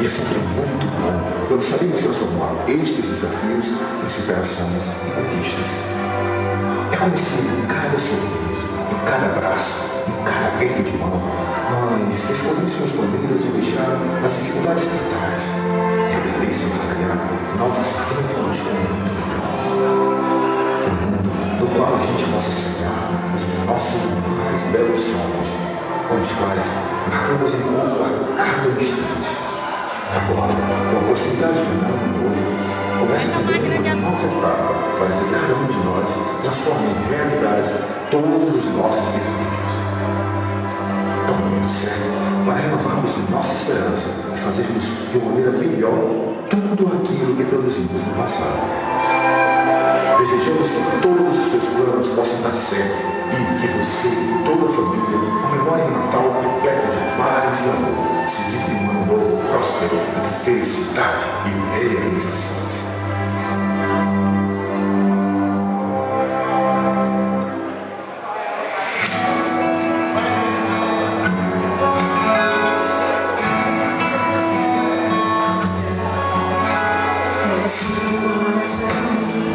é sempre muito bom quando sabemos transformar estes desafios em superações e conquistas. É como se em cada sorriso, em cada abraço, em cada aperto de mão, nós escolhêssemos maneiras de deixar as dificuldades para trás e aprendêssemos a criar novos vínculos com um mundo melhor. Um mundo no qual a gente possa sonhar os nossos mais belos sonhos, com os quais marcamos encontro a cada instante. Agora, com a possibilidade de um mundo novo, começa também uma nova etapa para que cada um de nós transforme em realidade todos os nossos desejos. É o momento certo para renovarmos nossa esperança e fazermos de uma maneira melhor tudo aquilo que produzimos no passado. Desejamos que todos os seus planos possam dar certo e que você e toda a família comemorem um Natal repleto de paz e amor, seguido de um ano novo próspero de felicidade e realizações.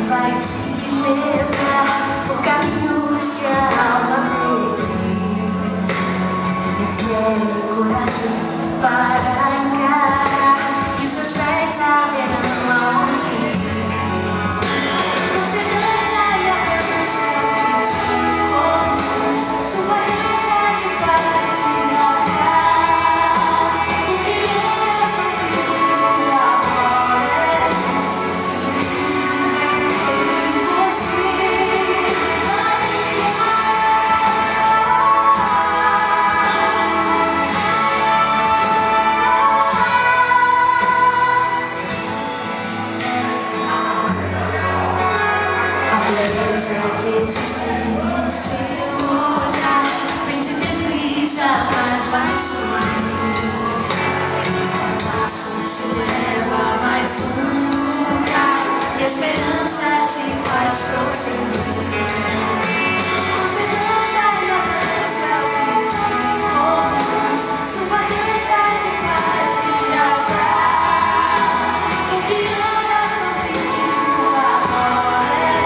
Vai te levar por caminhos que a alma pede. Fé e coragem para encarar, e seus pés saberão aonde ir. Com segurança e apenas acreditar, sua dança te faz viajar. O que era sofrido agora é que existe em seu olhar, vem de dentro e jamais vai sumir. Passo te leva a mais um lugar, e a esperança te faz prosseguir. Com segurança e a dança que te conduz, sua dança te faz viajar. O que era sofrido agora é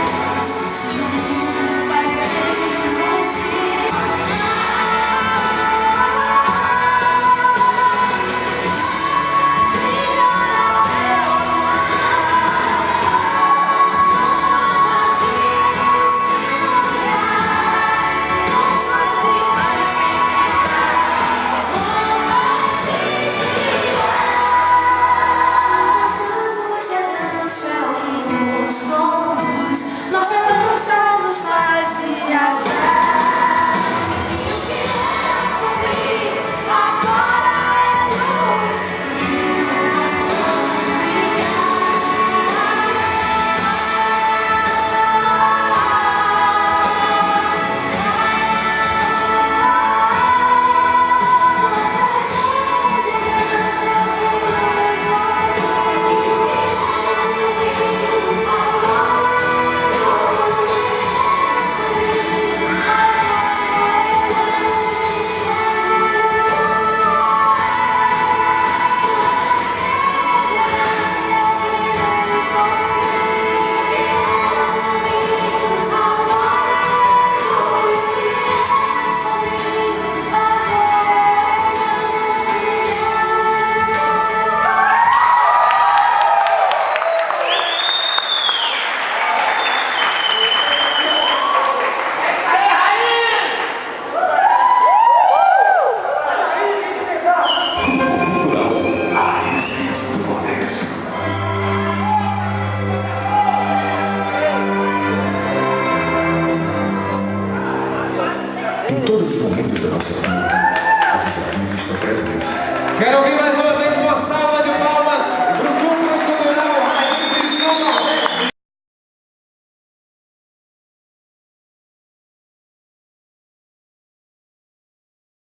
Em todos os momentos da nossa vida, os desafios estão presentes. Quero ouvir